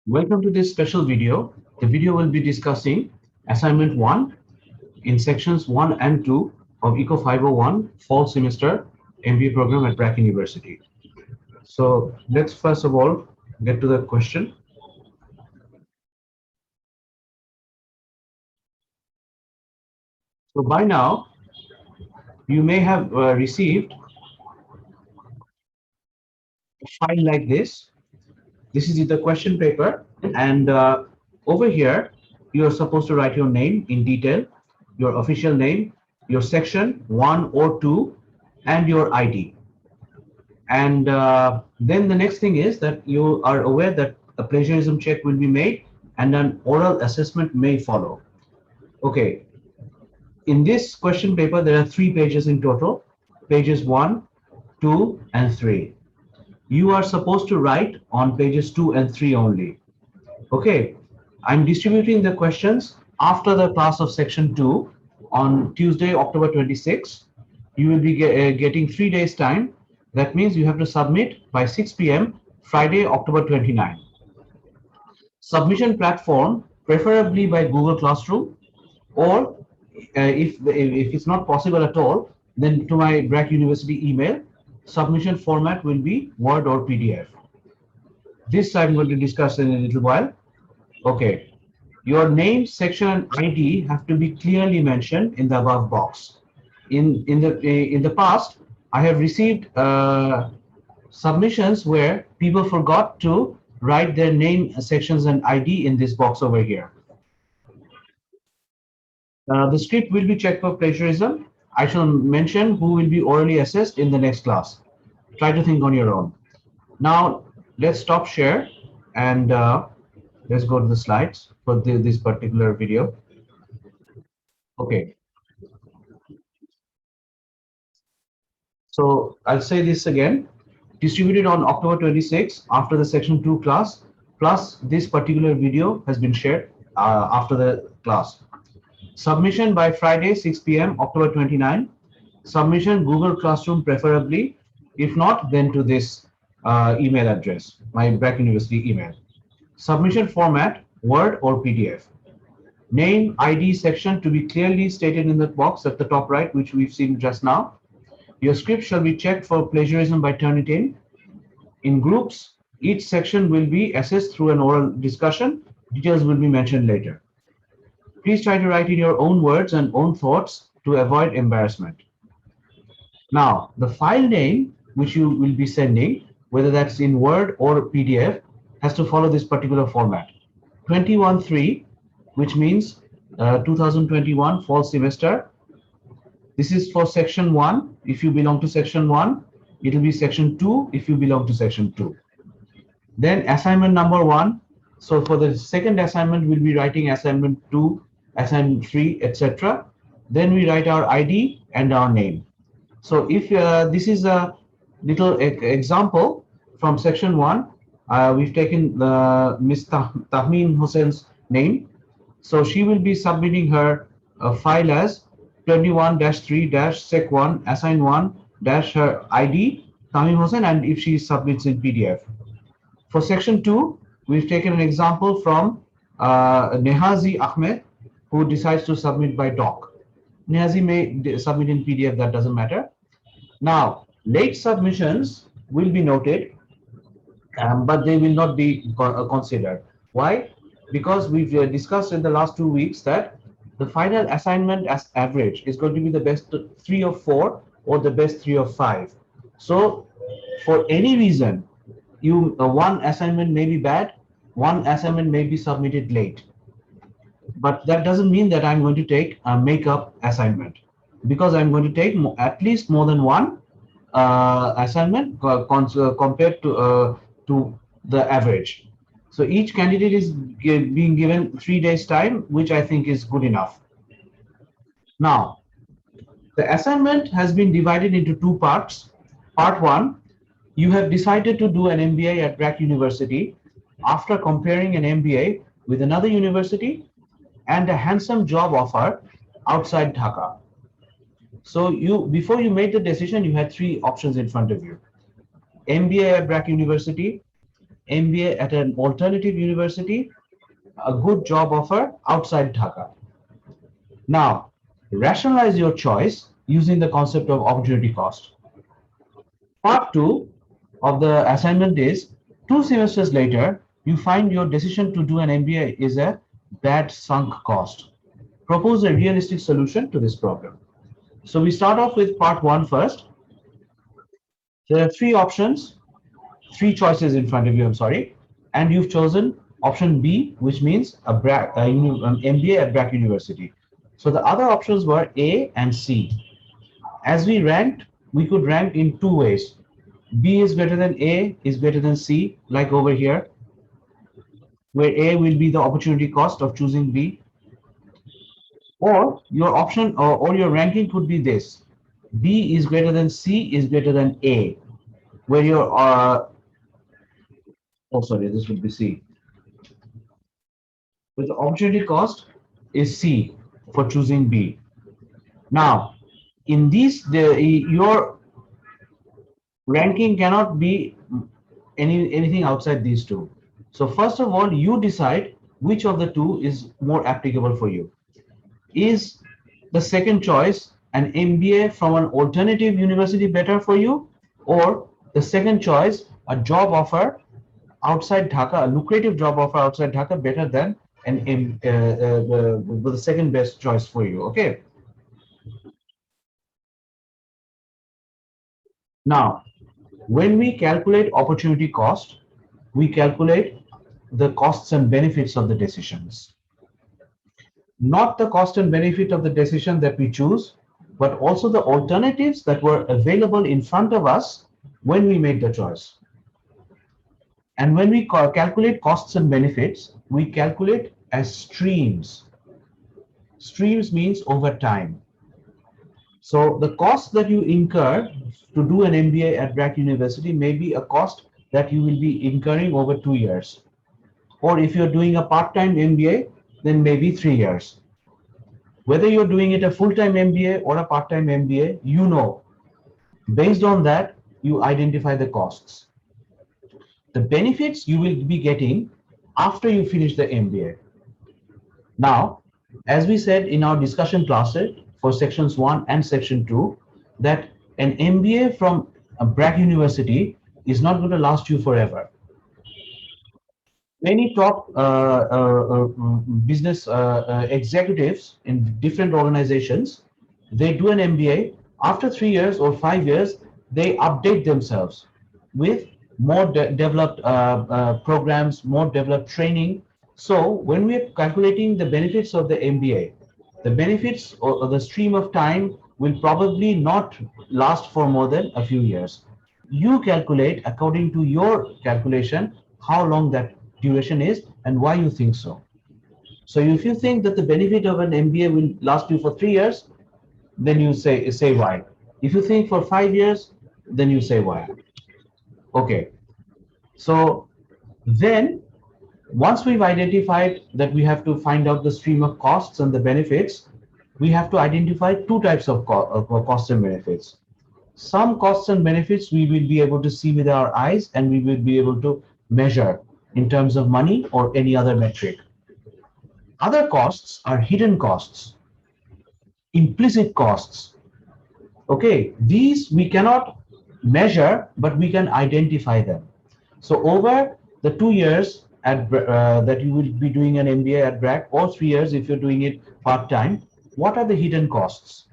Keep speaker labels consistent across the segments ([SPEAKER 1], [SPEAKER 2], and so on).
[SPEAKER 1] Welcome to this special video. The video will be discussing assignment 1 in sections 1 and 2 of Eco 501 fall semester MBA program at BRAC University. So let's first of all get to the question. So by now you may have received a file like this. This is the question paper, and over here you are supposed to write your name in detail, your official name, your section 1 or 2, and your ID. And then the next thing is that you are aware that a plagiarism check will be made and an oral assessment may follow. Okay, in this question paper, there are 3 pages in total, pages 1, 2, and 3. You are supposed to write on pages 2 and 3 only. Okay, I'm distributing the questions after the class of section 2 on Tuesday, October 26. You will be getting 3 days time. That means you have to submit by 6 p.m. Friday, October 29. Submission platform, preferably by Google Classroom, or if it's not possible at all, then to my BRAC University email. Submission format will be Word or PDF. This I'm going to discuss in a little while. Okay, your name, section, and ID have to be clearly mentioned in the above box. In the past, I have received submissions where people forgot to write their name, sections, and ID in this box over here. The script will be checked for plagiarism. I shall mention who will be orally assessed in the next class. Try to think on your own. Now, let's stop share and let's go to the slides for this particular video. Okay. So I'll say this again. Distributed on October 26 after the section 2 class, plus this particular video has been shared after the class. Submission by Friday 6 p.m. October 29. Submission Google Classroom preferably. If not, then to this email address, my BRAC University email. Submission format, Word or PDF. Name, ID section to be clearly stated in the box at the top right, which we've seen just now. Your script shall be checked for plagiarism by Turnitin. In groups, each section will be assessed through an oral discussion. Details will be mentioned later. Please try to write in your own words and own thoughts to avoid embarrassment. Now, the file name which you will be sending, whether that's in Word or PDF, has to follow this particular format. 21.3, which means 2021 fall semester. This is for section 1. If you belong to section 1, it will be section 2 if you belong to section 2. Then assignment number 1. So for the second assignment, we'll be writing assignment 2, assignment 3, etc. Then we write our ID and our name. So if this is a little example from section 1, we've taken Ms. Tahmeen Hossain's name. So she will be submitting her file as 21-3-sec1 assign 1 her ID Tahmeen Hossain, and if she submits in PDF. For section 2, we've taken an example from Nehazi Ahmed, who decides to submit by doc. Nehazi may submit in PDF, that doesn't matter. Now, late submissions will be noted, but they will not be considered. Why? Because we've discussed in the last 2 weeks that the final assignment as average is going to be the best 3 of 4 or the best 3 of 5. So, for any reason, one assignment may be bad, one assignment may be submitted late. But that doesn't mean that I'm going to take a makeup assignment, because I'm going to take at least more than one assignment compared to the average. So each candidate is being given 3 days time, which I think is good enough. Now, the assignment has been divided into 2 parts. Part 1, you have decided to do an MBA at BRAC University after comparing an MBA with another university and a handsome job offer outside Dhaka. So before you made the decision, you had 3 options in front of you. MBA at BRAC University, MBA at an alternative university, a good job offer outside Dhaka. Now, rationalize your choice using the concept of opportunity cost. Part 2 of the assignment is 2 semesters later, you find your decision to do an MBA is a bad sunk cost. Propose a realistic solution to this problem. So we start off with part 1 first. There are three options, three choices in front of you, I'm sorry, and you've chosen option B, which means an MBA at BRAC University. So the other options were A and C. As we ranked, we could rank in two ways. B is greater than A is greater than C, like over here, where A will be the opportunity cost of choosing B. Or your option or your ranking could be this. B is greater than C is greater than A, where your, oh sorry, this would be C. But the opportunity cost is C for choosing B. Now, in these, your ranking cannot be anything outside these two. So first of all, you decide which of the two is more applicable for you. Is the second choice, an MBA from an alternative university, better for you, or the second choice, a job offer outside Dhaka, a lucrative job offer outside Dhaka, better than the second best choice for you? Okay. Now, when we calculate opportunity cost, we calculate the costs and benefits of the decisions. Not the cost and benefit of the decision that we choose, but also the alternatives that were available in front of us when we made the choice. And when we calculate costs and benefits, we calculate as streams. Streams means over time. So the cost that you incur to do an MBA at BRAC University may be a cost that you will be incurring over 2 years. Or if you're doing a part-time MBA, then maybe 3 years. Whether you're doing it a full-time MBA or a part-time MBA, you know, based on that, you identify the costs. The benefits you will be getting after you finish the MBA. Now, as we said in our discussion classes for sections 1 and section 2, that an MBA from a BRAC University is not going to last you forever. Many top business executives in different organizations, they do an MBA. After 3 years or 5 years, they update themselves with more developed programs, more developed training. So when we are calculating the benefits of the MBA, the benefits or the stream of time will probably not last for more than a few years. You calculate according to your calculation how long that duration is and why you think so. So if you think that the benefit of an MBA will last you for 3 years, then you say why. If you think for 5 years, then you say why. Okay. So then once we've identified that we have to find out the stream of costs and the benefits, we have to identify two types of costs and benefits. Some costs and benefits we will be able to see with our eyes and we will be able to measure in terms of money or any other metric. Other costs are hidden costs, implicit costs. Okay, these we cannot measure, but we can identify them. So over the 2 years that you will be doing an MBA at BRAC, or 3 years if you're doing it part-time, what are the hidden costs?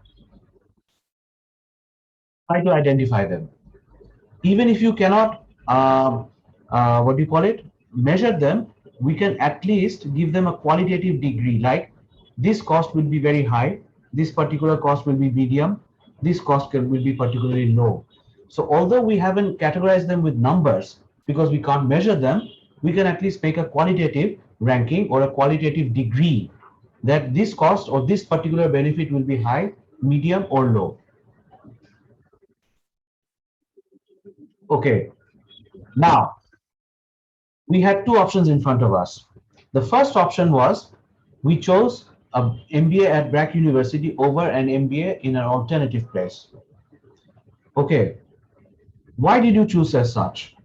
[SPEAKER 1] Try to identify them. Even if you cannot, measure them, we can at least give them a qualitative degree, like this cost will be very high, this particular cost will be medium, this cost will be particularly low. So although we haven't categorized them with numbers because we can't measure them, we can at least make a qualitative ranking or a qualitative degree that this cost or this particular benefit will be high, medium, or low. Okay, now we had two options in front of us. The first option was we chose an MBA at BRAC University over an MBA in an alternative place. Okay, why did you choose as such?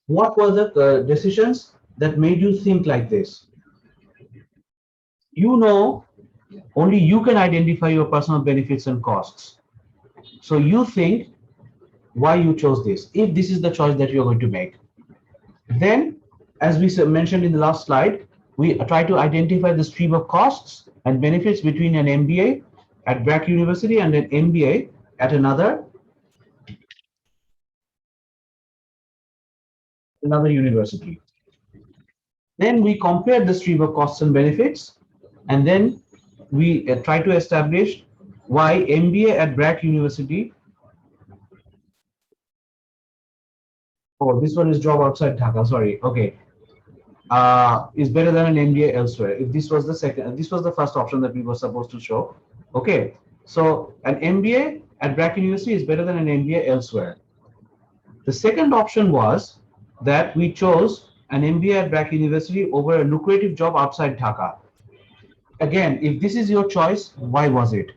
[SPEAKER 1] What were the decisions that made you think like this? You know, only you can identify your personal benefits and costs. So you think why you chose this, if this is the choice that you're going to make. Then, as we mentioned in the last slide, we try to identify the stream of costs and benefits between an MBA at BRAC University and an MBA at another university. Then we compare the stream of costs and benefits, and then we try to establish why MBA at BRAC University. Oh, this one is job outside Dhaka. Sorry. Okay. Is better than an MBA elsewhere. If this was the second, this was the first option that we were supposed to show. Okay. So an MBA at BRAC University is better than an MBA elsewhere. The second option was that we chose an MBA at BRAC University over a lucrative job outside Dhaka. Again, if this is your choice, why was it?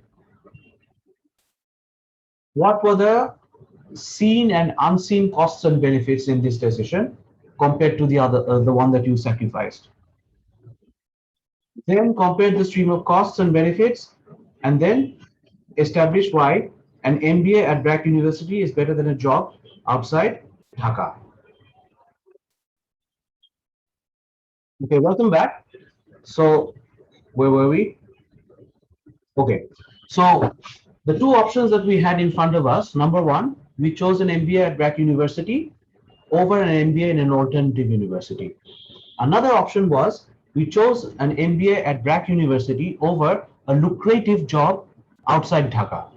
[SPEAKER 1] What were the seen and unseen costs and benefits in this decision compared to the other, the one that you sacrificed? Then compare the stream of costs and benefits, and then establish why an MBA at BRAC University is better than a job outside Dhaka. Okay, welcome back. So, where were we? Okay, so the two options that we had in front of us, number one, we chose an MBA at BRAC University over an MBA in an alternative university. Another option was we chose an MBA at BRAC University over a lucrative job outside Dhaka.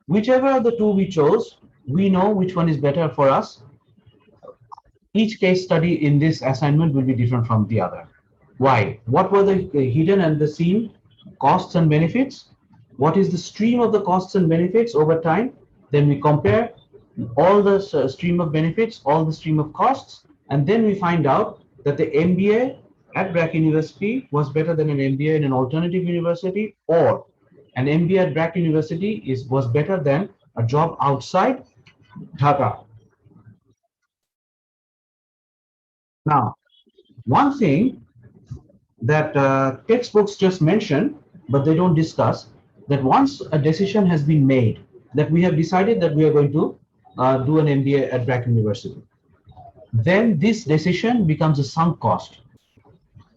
[SPEAKER 1] Whichever of the two we chose, we know which one is better for us. Each case study in this assignment will be different from the other. Why? What were the hidden and the seen costs and benefits? What is the stream of the costs and benefits over time? Then we compare all the stream of benefits, all the stream of costs, and then we find out that the MBA at BRAC University was better than an MBA in an alternative university, or an MBA at BRAC University was better than a job outside Dhaka. Now, one thing that textbooks just mention, but they don't discuss, that once a decision has been made, that we have decided that we are going to do an MBA at BRAC University, then this decision becomes a sunk cost.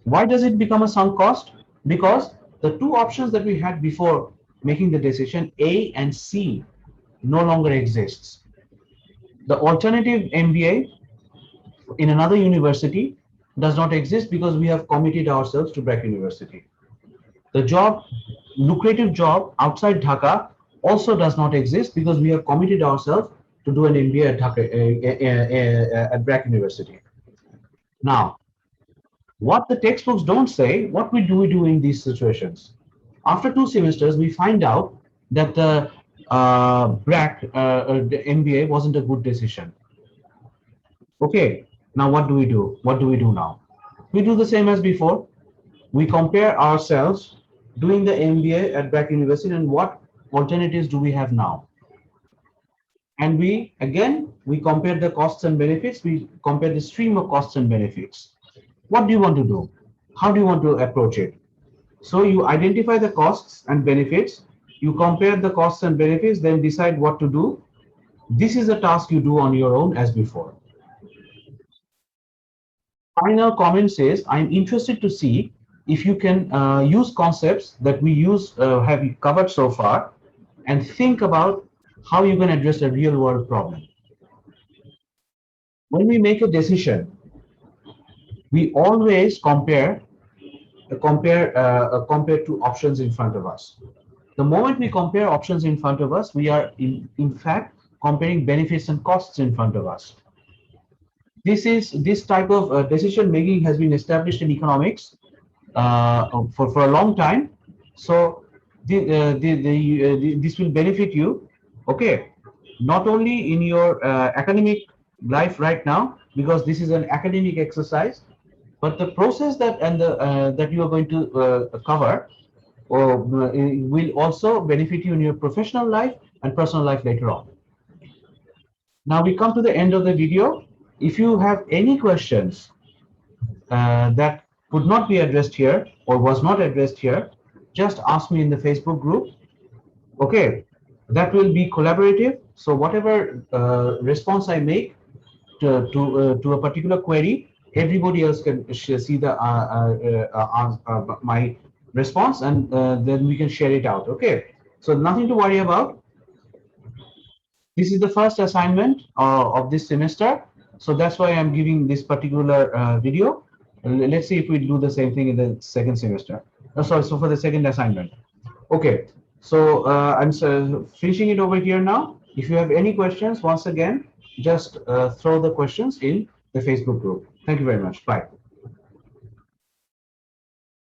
[SPEAKER 1] Why does it become a sunk cost? Because the two options that we had before making the decision, A and C, no longer exists. The alternative MBA in another university does not exist because we have committed ourselves to BRAC University. The lucrative job outside Dhaka also does not exist because we have committed ourselves to do an MBA at Dhaka, at BRAC University. Now, what the textbooks don't say, what do we do in these situations? After 2 semesters, we find out that the BRAC, the MBA wasn't a good decision. Okay, now what do we do? What do we do now? We do the same as before. We compare ourselves doing the MBA at BRAC University and what alternatives do we have now. And we compare the costs and benefits. We compare the stream of costs and benefits. What do you want to do? How do you want to approach it? So you identify the costs and benefits. You compare the costs and benefits, then decide what to do. This is a task you do on your own as before. Final comment says, I'm interested to see if you can use concepts that we have covered so far and think about how you can address a real world problem. When we make a decision, we always compare two options in front of us. The moment we compare options in front of us, we are in fact comparing benefits and costs in front of us. This type of decision making has been established in economics for a long time. So this will benefit you, okay, not only in your academic life right now, because this is an academic exercise, but the process that you are going to cover will also benefit you in your professional life and personal life later on. Now we come to the end of the video. If you have any questions that could not be addressed here or was not addressed here, just ask me in the Facebook group. Okay, that will be collaborative. So whatever response I make to a particular query, everybody else can see the my response, and then we can share it out. Okay, so nothing to worry about. This is the first assignment of this semester, so that's why I'm giving this particular video. Let's see if we do the same thing in the second semester. Sorry, so for the second assignment. Okay, so I'm finishing it over here now. If you have any questions, once again, just throw the questions in the Facebook group. Thank you very much. Bye.